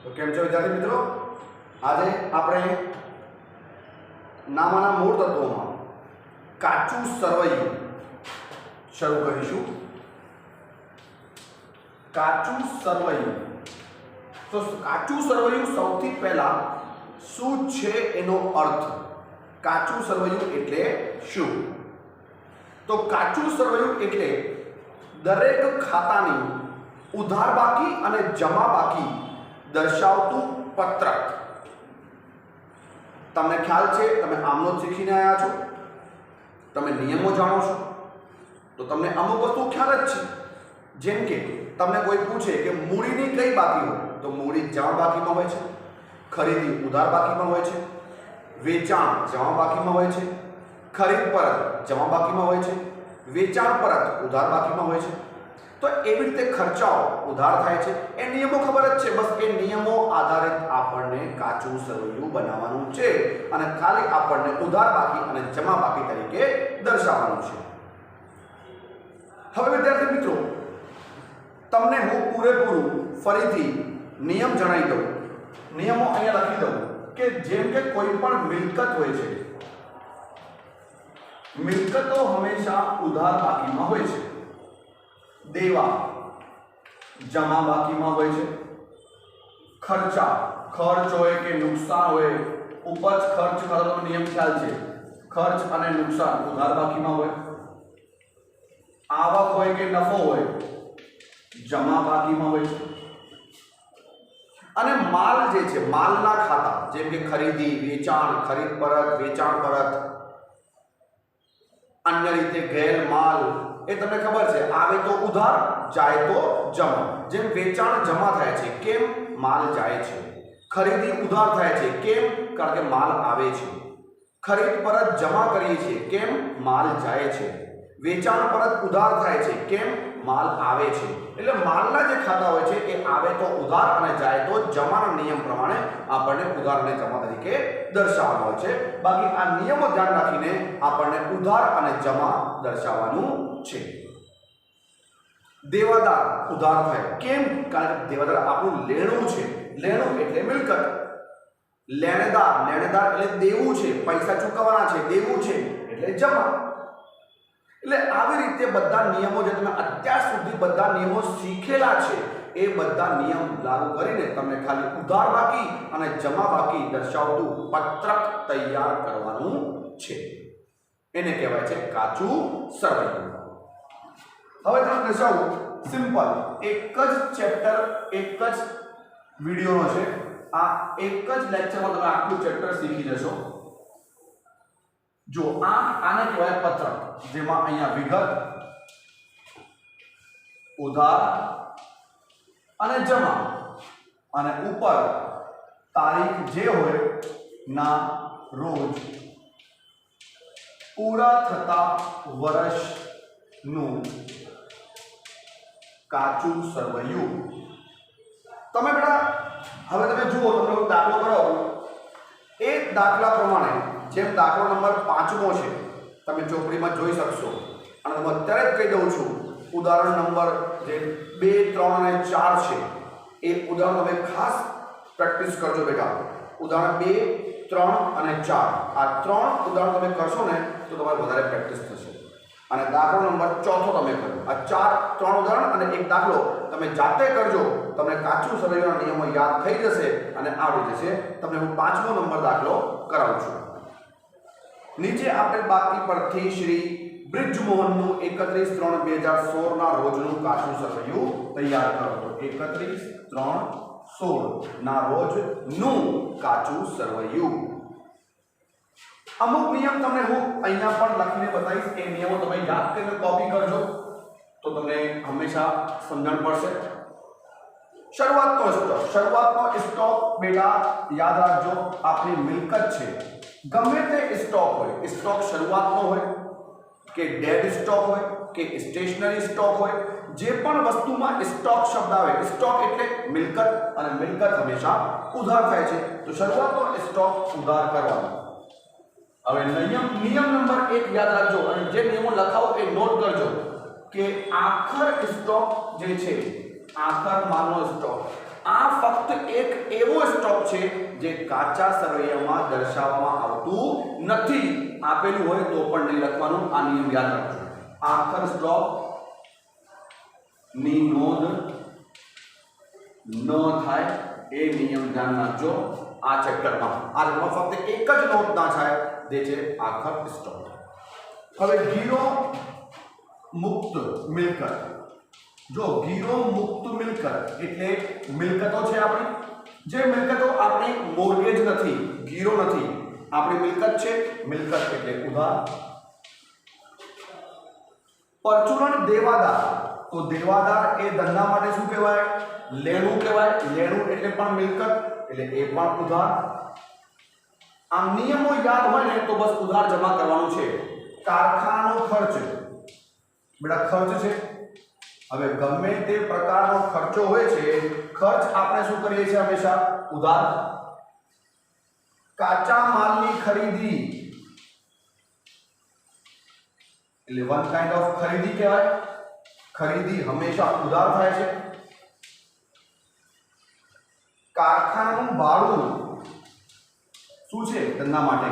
તો કેમ છો વિદ્યાર્થી મિત્રો? આજે આપણે નામાના મૂળ તત્વોમાં કાચું સરવૈયું શરૂ કરીશું. કાચું સરવૈયું. તો કાચું સરવૈયું સૌથી પહેલા શું છે એનો અર્થ. કાચું સરવૈયું એટલે શું? તો કાચું સરવૈયું એટલે દરેક ખાતાની ઉધાર બાકી અને જમા બાકી દર્શાવતું પત્રક. તમને ખ્યાલ છે, તમે આમનો જ શીખીને આવ્યા છો, તમે નિયમો જાણો છો, તો તમને અમુક વસ્તુ ખ્યાલ જ છે. જેમ કે તમને કોઈ પૂછે કે મૂડીની કઈ બાકી હોય, તો મૂડી જમા બાકીમાં હોય છે, ખરીદી ઉધાર બાકીમાં હોય છે, વેચાણ જમા બાકીમાં હોય છે, ખરીદ પરત જમા બાકીમાં હોય છે, વેચાણ પરત ઉધાર બાકીમાં હોય છે. તો એવી રીતે ખર્ચાઓ ઉધાર થાય છે. એ નિયમો ખબર જ છે, બસ એ નિયમો આધારિત આપણને કાચું સરવૈયું બનાવવાનું છે અને ખાલી આપણને ઉધાર બાકી અને જમા બાકી તરીકે દર્શાવવાનું છે. હવે વિદ્યાર્થી મિત્રો, તમને હું પૂરેપૂરું ફરીથી નિયમ જણાવી દઉં. નિયમો અહીંયા લખી દઉં કે જેમ કે કોઈ પણ મિલકત હોય છે, મિલકતો હંમેશા ઉધાર બાકીમાં હોય છે, દેવા જમા બાકીમાં હોય છે, ખર્ચા ખર્ચ હોય કે નુકસાન હોય, ઉપજ ખર્ચ કરવાનો નિયમ ખ્યાલ છે, ખર્ચ અને નુકસાન ઉધાર બાકીમાં હોય, આવક હોય કે નફો હોય જમા બાકીમાં હોય છે, અને માલ જે છે માલના ખાતા જેમ કે ખરીદી વેચાણ, ખરીદ પરત વેચાણ પરત, અન્ય રીતે ગયેલ માલ એ તમને ખબર છે, આવે તો ઉધાર જાય તો જમા. જેમ વેચાણ જમા થાય છે, કેમ? માલ જાય છે. ખરીદી ઉધાર થાય છે, કેમ? કારણ કે માલ આવે છે. ખરીદ પરત જમા કરીએ છીએ, કેમ? માલ જાય છે. વેચાણ પરત ઉધાર થાય છે, કેમ? માલ આવે છે. એટલે માલના જે ખાતા હોય છે એ આવે તો ઉધાર અને જાય તો જમાના નિયમ પ્રમાણે આપણને ઉધાર અને જમા તરીકે દર્શાવવાનું હોય છે. બાકી આ નિયમો ધ્યાન રાખીને આપણને ઉધાર અને જમા દર્શાવવાનું છે. દેવાદાર ઉધાર થાય, કેમ? કારણ કે દેવાદાર આપણું લેણું છે. લેણું એટલે મિલકત. લેણેદાર એટલે દેવું છે, પૈસા ચૂકવવાના છે, દેવું છે એટલે જમા. એટલે આવી રીતે બધા નિયમો જે તમે અત્યાર સુધી બધા નિયમો શીખેલા છે એ બધા નિયમ લાગુ કરીને તમને ખાલી ઉધાર બાકી અને જમા બાકી દર્શાવતું પત્રક તૈયાર કરવાનું છે. એને કહેવાય છે કાચું સરવૈયું. હવે તમને દર્શાવું સિમ્પલ એક જ ચેપ્ટર એક જ વિડિયોનો છે. આ એક જ લેક્ચરમાં તમે આખું ચેપ્ટર શીખી જશો. જો આને કહેવાય પત્રક, જેમાં અહીંયા વિગત, ઉધાર અને જમા અને ઉપર તારીખ જે હોય ના રોજ પૂરા થતા વર્ષનું કાચું સરવૈયું. તમે બેટા હવે તમે જુઓ, તમને દાખલો કરાવો. એ દાખલા પ્રમાણે જેમ દાખલો નંબર 5મો છે, તમે ચોપડીમાં જોઈ શકશો અને હું અત્યારે જ કહી દઉં છું. ઉદાહરણ નંબર જે 2, 3 અને 4 છે એ ઉદાહરણ તમે ખાસ પ્રેક્ટિસ કરજો બેટા. ઉદાહરણ 2, 3 અને 4 આ 3 ઉદાહરણ તમે કરશો ને તો તમારે વધારે પ્રેક્ટિસ થશે. અને દાખલો નંબર 4 તમે કરો. આ 3 ઉદાહરણ અને એક દાખલો તમે જાતે કરજો, તમને કાચું સરવૈયાના નિયમો યાદ થઈ જશે અને આવડી જશે. તમને હું 5મો નંબર દાખલો કરાવું છું. નીચે આપેલ બાકી પરથી શ્રી બ્રિજમોહનનું 31/3/2016 ના રોજનું કાચું સરવૈયું તૈયાર કરો. તો 31/3/16 ના રોજનું કાચું સરવૈયું. અમુક નિયમ તમને હું અહીંયા પણ લખીને બતાવીશ. એ નિયમો તમે યાદ કરીને કોપી કરજો તો તમને હંમેશા સમજણ પડશે. શરૂઆતનો સ્ટોક બેટા યાદ રાખજો, આપણી મિલકત છે. ગમે તે સ્ટોક હોય, સ્ટોક શરૂઆતનો હોય કે ડેડ સ્ટોક હોય કે સ્ટેશનરી સ્ટોક હોય, જે પણ વસ્તુમાં સ્ટોક શબ્દ આવે, સ્ટોક એટલે મિલકત અને મિલકત હંમેશા ઉધાર થાય છે. તો શરૂઆતનો સ્ટોક ઉધાર કરવાનો. હવે નિયમ નંબર 1 યાદ રાખજો અને જે નિયમો લખાવો એ નોટ કરજો કે આખર સ્ટોક જે છે, આખર માલનો સ્ટોક આ ફક્ત એક એવો સ્ટોક છે જે કાચા સરવૈયામાં દર્શાવવામાં આવતું નથી. આપેલું હોય તો પણ નહીં લખવાનું. આ નિયમ યાદ રાખજો. આખર સ્ટોક ની નોંધ ન થાય એ નિયમ ધ્યાન રાખજો. આ ચેપ્ટરમાં ફક્ત એક જ નોંધ ના થાય, જે છે આખર સ્ટોક. હવે ગીરો મુક્ત મિલકત. જો ગીરો મુક્ત મિલકત એટલે મિલકતો છે આપણી, જે મિલકતો આપણી મોર્ગેજ નથી, ગીરો નથી, આપણી મિલકત છે. મિલકત એટલે ઉધાર. પરચુરણ દેવાદાર. તો દેવાદાર એ ધંધા માટે શું કહેવાય? લેણું કહેવાય. લેણું એટલે પણ મિલકત, એટલે એ પણ ઉધાર. આ નિયમો યાદ હોય ને તો બસ ઉધાર જમા કરવાનું છે. કારખાનાનો ખર્ચ, બેટા ખર્ચ છે. હવે ગમે તે પ્રકારનો ખર્ચો હોય છે, ખર્ચ આપણે શું કરીએ છીએ હંમેશા? ઉધાર. કાચા માલની ખરીદી એટલે વન કાઇન્ડ ઓફ ખરીદી કહેવાય. ખરીદી હંમેશા ઉધાર થાય છે. કારખાનાનું ભાડું શું છે? ધંધા માટે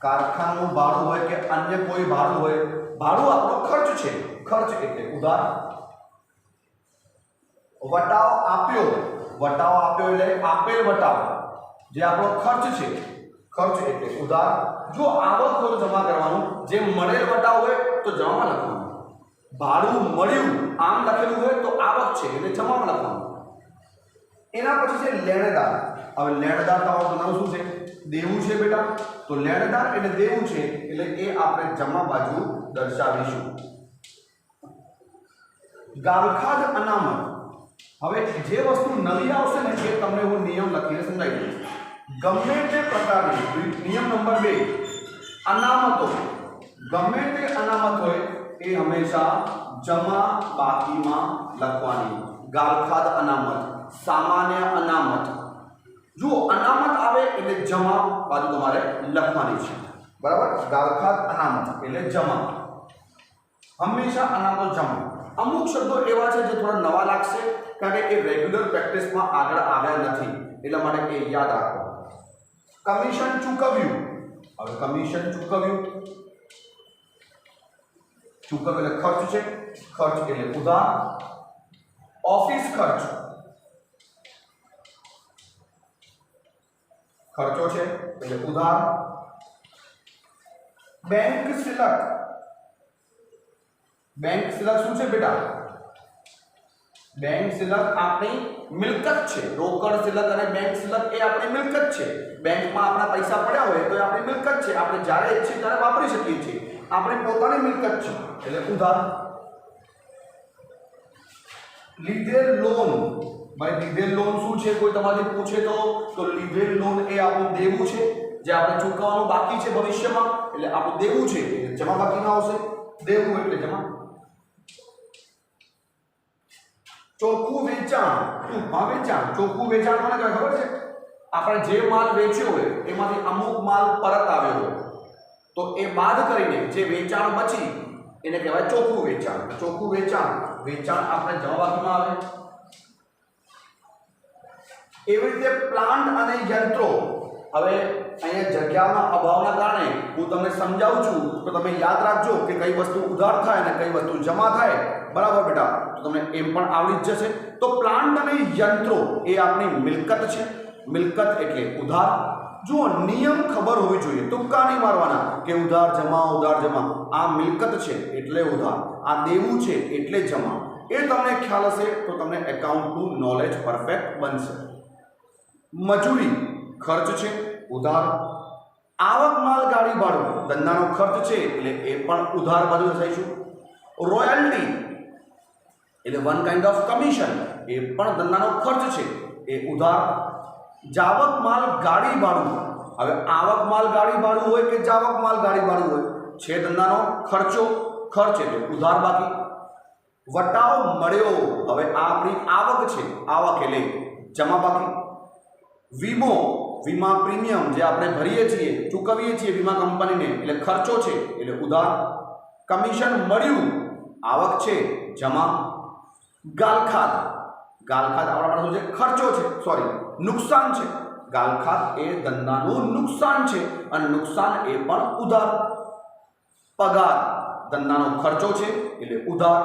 કારખાનાનું ભાડું હોય કે અન્ય કોઈ ભાડું હોય, ભાડું આપણો ખર્ચ છે. ખર્ચ એટલે ઉધાર. વટાવ આપ્યો. વટાવ આપ્યો એટલે આપેલ વટાવ, જે આપણો ખર્ચ છે. ખર્ચ એટલે ઉધાર. જો આવક હોય તો જમા કરવાનું, જે મળેલ વટાવ હોય તો જમામાં લખવાનું. ભાડું મળ્યું આમ લખેલું હોય તો આવક છે એટલે જમામાં લખવાનું. એના પછી છે લેણદાર. હવે લેણદાર તમારું નામ શું છે? દેવું છે બેટા. તો લેણદાર એટલે દેવું છે, એટલે એ આપણે જમા બાજુ દર્શાવીશું. ગાલખાદ અનામત. હવે જે વસ્તુ નવી આવશે ને એ તમને હું નિયમ લખીને સમજાવી દઈશ. ગમે તે પ્રકારની, નિયમ નંબર 2, અનામતો. ગમે તે અનામત હોય એ હંમેશા જમા બાકીમાં લખવાની. ગાલખાદ અનામત, સામાન્ય અનામત. જો અનામત આવે એટલે જમા બાજુ તમારે લખવાની છે. બરાબર? ગાલખાદ અનામત એટલે જમા. હંમેશા અનામતો જમા. અમુક શબ્દો એવા છે જે થોડા નવા લાગશે, કારણ કે એ રેગ્યુલર પ્રેક્ટિસમાં આગળ આવ્યા નથી, એટલા માટે એ યાદ રાખો. કમિશન ચૂકવ્યું. હવે કમિશન ચૂકવ્યું, ચૂકવ્યું એટલે ખર્ચ છે. ખર્ચ એટલે ઉધાર. ઓફિસ ખર્ચ, ખર્ચો છે એટલે ઉધાર. બેંક શિલક. બેંક શિલક શું છે બેટા? બેંક શિલક આપણી મિલકત છે. રોકડ શિલક અને બેંક શિલક એ આપણી મિલકત છે. બેંકમાં આપણા પૈસા પડ્યા હોય તો એ આપણી મિલકત છે. આપણે જ્યારે ઈચ્છીએ ત્યારે વાપરી શકીએ છીએ. આપણી પોતાની મિલકત છે એટલે ઉધાર. લીધેલ લોન. ભાઈ લીધેલ લોન શું છે? કોઈ તમારી પૂછે તો લીધેલ લોન એ આપણું દેવું છે, જે આપણે ચૂકવવાનું બાકી છે ભવિષ્યમાં, એટલે આપણું દેવું છે. જમા બાકીમાં આવશે. દેવું એટલે જમા. ચોખ્ખું વેચાણ. ટૂંકમાં વેચાણ. ચોખ્ખું વેચાણ મને કઈ ખબર છે? આપણે જે માલ વેચ્યો હોય એમાંથી અમુક માલ પરત આવ્યો હોય તો એ બાદ કરીને જે વેચાણ બચી એને કહેવાય ચોખ્ખું વેચાણ. ચોખ્ખું વેચાણ, વેચાણ આપણે જમા બાકીમાં આવે. એવી રીતે પ્લાન્ટ અને યંત્રો. હવે અહીંયા જગ્યાના અભાવના કારણે હું તમને સમજાવું છું તો તમે યાદ રાખજો કે કઈ વસ્તુ ઉધાર થાય અને કઈ વસ્તુ જમા થાય. બરાબર બેટા? તો તમને એમ પણ આવડી જ જશે. તો પ્લાન્ટ અને યંત્રો એ આપણી મિલકત છે. મિલકત એટલે ઉધાર. જુઓ, નિયમ ખબર હોવી જોઈએ, તુક્કા નહીં મારવાના કે ઉધાર જમા ઉધાર જમા. આ મિલકત છે એટલે ઉધાર, આ દેવું છે એટલે જમા. એ તમને ખ્યાલ હશે તો તમને એકાઉન્ટનું નોલેજ પરફેક્ટ બનશે. મજૂરી ખર્ચ છે, ઉધાર. આવક માલ ગાડી ભાડું ધંધાનો ખર્ચ છે એટલે એ પણ ઉધાર બાજુ દર્શાવીશું. રોયલ્ટી એટલે વન કાઇન્ડ ઓફ કમિશન, એ પણ ધંધાનો ખર્ચ છે, એ ઉધાર. જાવક માલ ગાડી ભાડું. હવે આવક માલ ગાડી ભાડું હોય કે જાવક માલ ગાડી ભાડું હોય, છે ધંધાનો ખર્ચો. ખર્ચ એટલે ઉધાર બાકી. વટાવ મળ્યો. હવે આ આપણી આવક છે, આવક એટલે જમા બાકી. વીમો, વીમા પ્રીમિયમ જે આપણે ભરીએ છીએ, ચૂકવીએ છીએ વીમા કંપનીને, એટલે ખર્ચો છે એટલે ઉધાર. કમિશન મળ્યું, આવક છે, જમા. ગાલખાદ, ગાલખાત આપણા માટે શું છે? ખર્ચો છે, સોરી નુકસાન છે. ગાલખાત એ ધંધાનું નુકસાન છે અને નુકસાન એ પણ ઉધાર. પગાર ધંધાનો ખર્ચો છે એટલે ઉધાર.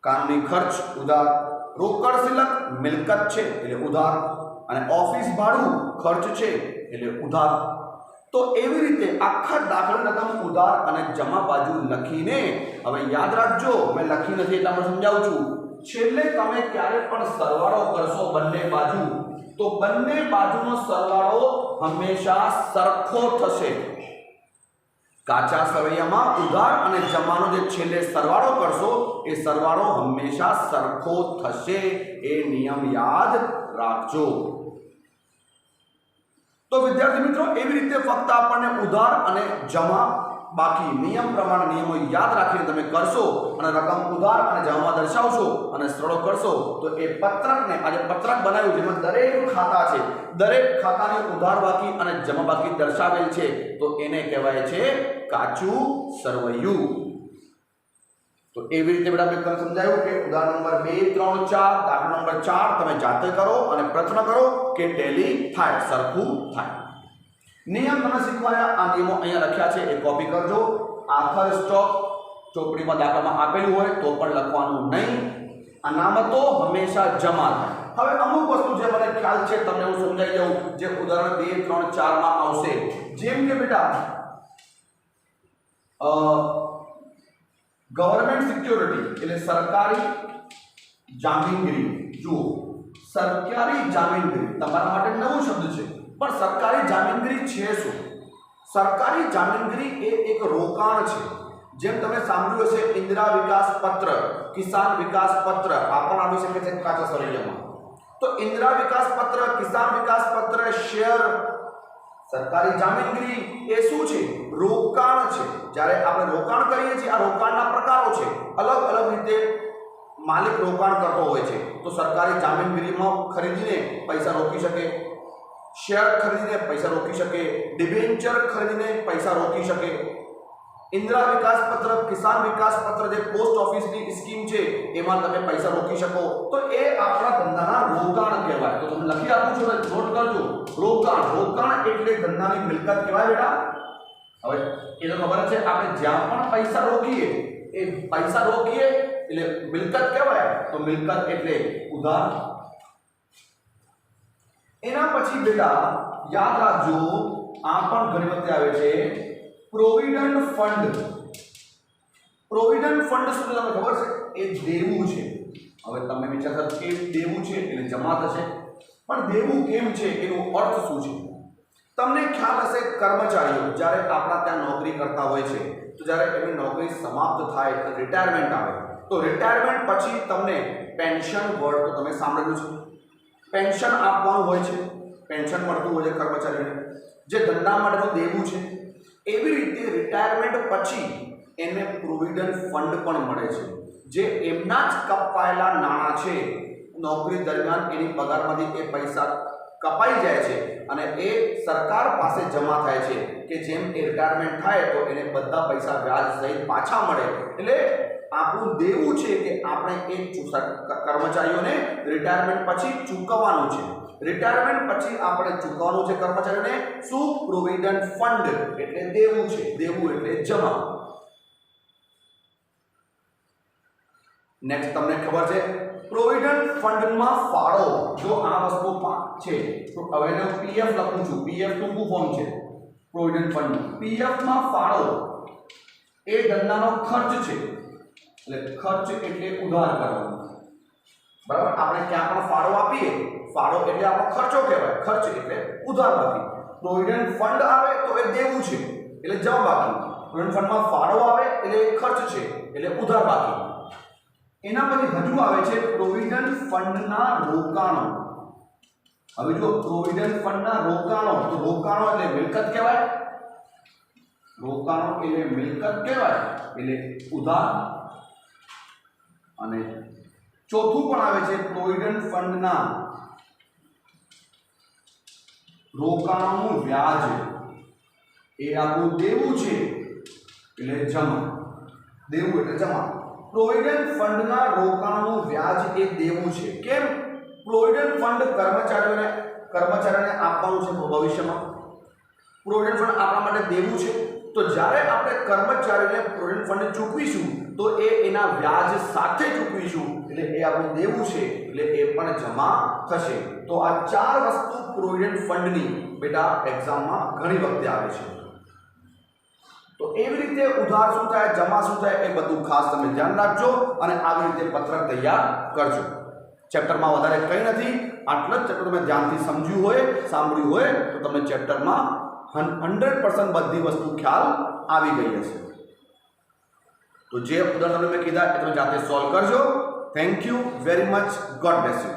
કાનૂની ખર્ચ ઉધાર. રોકડ શિલક મિલકત છે એટલે ઉધાર. અને ઓફિસ ભાડું ખર્ચ છે એટલે ઉધાર. તો એવી રીતે આખા દાખલાની રકમ ઉધાર અને જમા બાજુ લખીને, હવે યાદ રાખજો મેં લખી નથી એટલે હું સમજાવું છું, છેલ્લે તમે ક્યારે પણ સરવાળો કરશો બંને બાજુ, તો બંને બાજુનો સરવાળો હંમેશા સરખો થશે. કાચા સરવૈયામાં ઉધાર અને જમાનો જે છેલ્લે સરવાળો કરશો એ સરવાળો હંમેશા સરખો થશે. એ નિયમ યાદ રાખજો. તો વિદ્યાર્થી મિત્રો, એવી રીતે ફક્ત આપણને ઉધાર અને જમા બાકી નિયમ પ્રમાણે નિયમો યાદ રાખીને તમે કરશો અને રકમ ઉધાર અને જમામાં દર્શાવશો અને સરળો કરશો તો એ પત્રકને, આજે પત્રક બનાવ્યું જેમાં દરેક ખાતા છે, દરેક ખાતાની ઉધાર બાકી અને જમા બાકી દર્શાવેલ છે, તો એને કહેવાય છે કાચું સરવૈયું. તો એવી રીતે બેટા મેં તમને સમજાવ્યું કે ઉદાહરણ નંબર 2, 3, 4, દાખલા નંબર 4 તમે જાતે કરો અને પ્રશ્ન કરો કે ટેલી થાય, સરખું થાય. નિયમ તમે શીખવાયા, આ નિયમો અહીંયા લખ્યા છે, એ કોપી કરજો. આખર સ્ટોક ચોપડીમાં દાખલામાં આપેલું હોય તો પણ લખવાનું નહીં. અનામતો હંમેશા જમા થાય. હવે અમુક વસ્તુ જે મને ખ્યાલ છે તમને હું સમજાઈ દઉં, જે ઉદાહરણ 2, 3, 4 માં આવશે. જેમ કે બેટા ગવર્મેન્ટ સિક્યોરિટી એટલે સરકારી જામીનગીરી. જુઓ, સરકારી જામીનગીરી તમારા માટે નવો શબ્દ છે, પણ સરકારી જામીનગીરી છે શું? સરકારી જામીનગીરી એ એક રોકાણ છે. જેમ તમે સાંભળ્યું હશે ઇન્દિરા વિકાસ પત્ર, કિસાન વિકાસ પત્ર, આ પણ આવી શકે છે કાચા સરવૈયામાં. તો ઇન્દિરા વિકાસ પત્ર, કિસાન વિકાસ પત્ર, શેર, સરકારી જામીનગીરી એ શું છે? રોકાણ છે. જ્યારે આપણે રોકાણ કરીએ છીએ, આ રોકાણના પ્રકારો છે, અલગ અલગ રીતે માલિક રોકાણ કરતો હોય છે. તો સરકારી જામીનગીરીમાં ખરીદીને પૈસા રોકી શકે, શેર ખરીદીને પૈસા રોકી શકે, ડિબેન્ચર ખરીદીને પૈસા રોકી શકે. ઇન્દિરા વિકાસ પત્ર, કિસાન વિકાસ પત્ર જે પોસ્ટ ઓફિસની સ્કીમ છે એમાં તમે પૈસા રોકી શકો. તો એ આપણા ધંધાના રોકાણ કહેવાય. તો તમે લખી આપું છું, નોટ કરજો. રોકાણ, રોકાણ એટલે ધંધાની મિલકત કહેવાય બેટા. હવે એ તો ખબર છે, આપણે જ્યાં પણ પૈસા રોકીએ એ પૈસા રોકીએ એટલે મિલકત કહેવાય. તો મિલકત એટલે ઉધાર. એના પછી બેટા યાદ રાખજો, આ પણ ઘણી વખતે આવે છે પ્રોવિડન્ટ ફંડ. પ્રોવિડન્ટ ફંડ શું તમને ખબર છે? એ દેવું છે. હવે તમે વિચારશો કે દેવું છે એટલે જમા થશે, પણ દેવું કેમ છે એનો અર્થ શું છે? તમને ખ્યાલ હશે, કર્મચારીઓ જ્યારે આપણા ત્યાં નોકરી કરતા હોય છે તો જ્યારે એમની નોકરી સમાપ્ત થાય તો રિટાયરમેન્ટ આવે, તો રિટાયરમેન્ટ પછી તમને પેન્શન વર્ડ તો તમે સાંભળ્યું છે, પેન્શન આપવાનું હોય છે, પેન્શન મળતું હોય છે કર્મચારીને, જે ધંધા માટેનું દેવું છે. એવી રીતે રિટાયરમેન્ટ પછી એને પ્રોવિડન્ટ ફંડ પણ મળે છે, જે એમના જ કપાયેલા નાણાં છે, નોકરી દરમિયાન એની પગારમાંથી એ પૈસા કપાઈ જાય છે અને એ સરકાર પાસે જમા થાય છે કે જેમ એ રિટાયરમેન્ટ થાય તો એને બધા પૈસા વ્યાજ સહિત પાછા મળે. એટલે આપણું દેવું છે કે આપણે એ કર્મચારીઓને રિટાયરમેન્ટ પછી ચૂકવવાનું છે. રિટાયરમેન્ટ પછી આપણે ચૂકવવાનું છે કર્મચારીઓને શું? પ્રોવિડન્ટ ફંડ એટલે દેવું છે, દેવું એટલે જમા. નેક્સ્ટ તમને ખબર છે પ્રોવિડન્ટ ફંડમાં ફાળો. જો આ વસ્તુ છે તો હવે હું પીએફ લખું છું, પીએફ ટૂંકું ફોર્મ છે પ્રોવિડન્ટ ફંડ. પીએફ માં ફાળો એ ધંધાનો ખર્ચ છે, એટલે ખર્ચ એટલે ઉધાર કરવાનો. બરાબર, આપણે ક્યાં પણ ફાળો આપીએ, ફાળો એટલે આપણો ખર્ચો કહેવાય, ખર્ચ એટલે ઉધાર બાકી. પ્રોવિડન્ટ ફંડ આવે તો એ દેવું છે એટલે જમા બાકી. પ્રોવિડન્ટ ફંડમાં ફાળો આવે એટલે ખર્ચ છે એટલે ઉધાર બાકી. એના પછી હજુ આવે છે પ્રોવિડન્ટ ફંડના રોકાણો. હવે જો પ્રોવિડન્ટ ફંડના રોકાણો, તો રોકાણો એટલે મિલકત કહેવાય, રોકાણો એટલે મિલકત કહેવાય એટલે ઉધાર. અને ચોથું પણ આવે છે પ્રોવિડન્ટ ફંડના રોકાણોનું વ્યાજ, એ આપણું દેવું છે એટલે જમા. દેવું એટલે જમા. પ્રોવિડન્ટ ફંડના રોકાણોનું વ્યાજ એ દેવું છે. કેમ? પ્રોવિડન્ટ ફંડ કર્મચારીઓને આપવાનું છે ભવિષ્યમાં. પ્રોવિડન્ટ ફંડ આપણા માટે દેવું છે. તો જ્યારે આપણે કર્મચારીને પ્રોવિડન્ટ ફંડ ચૂકવીશું તો એના વ્યાજ સાથે ચૂકવીશું, એટલે એ આપણું દેવું છે, એટલે એ પણ જમા થશે. તો આ 4 વસ્તુ પ્રોવિડન્ટ ફંડની બેટા એક્ઝામમાં ઘણી વખતે આવે છે. તો એવી રીતે ઉધાર શું થાય, જમા શું થાય, એ બધું ખાસ તમે ધ્યાન રાખજો અને આવી રીતે પત્રક તૈયાર કરજો. ચેપ્ટરમાં વધારે કંઈ નથી, આટલું જ ચેપ્ટર તમે ધ્યાનથી સમજ્યું હોય, સાંભળ્યું હોય તો તમને ચેપ્ટરમાં 100% બધી વસ્તુ ખ્યાલ આવી ગઈ હશે. તો જે ઉદાહરણ મેં કીધા એ તમે જાતે સોલ્વ કરજો. Thank you very much. God bless you.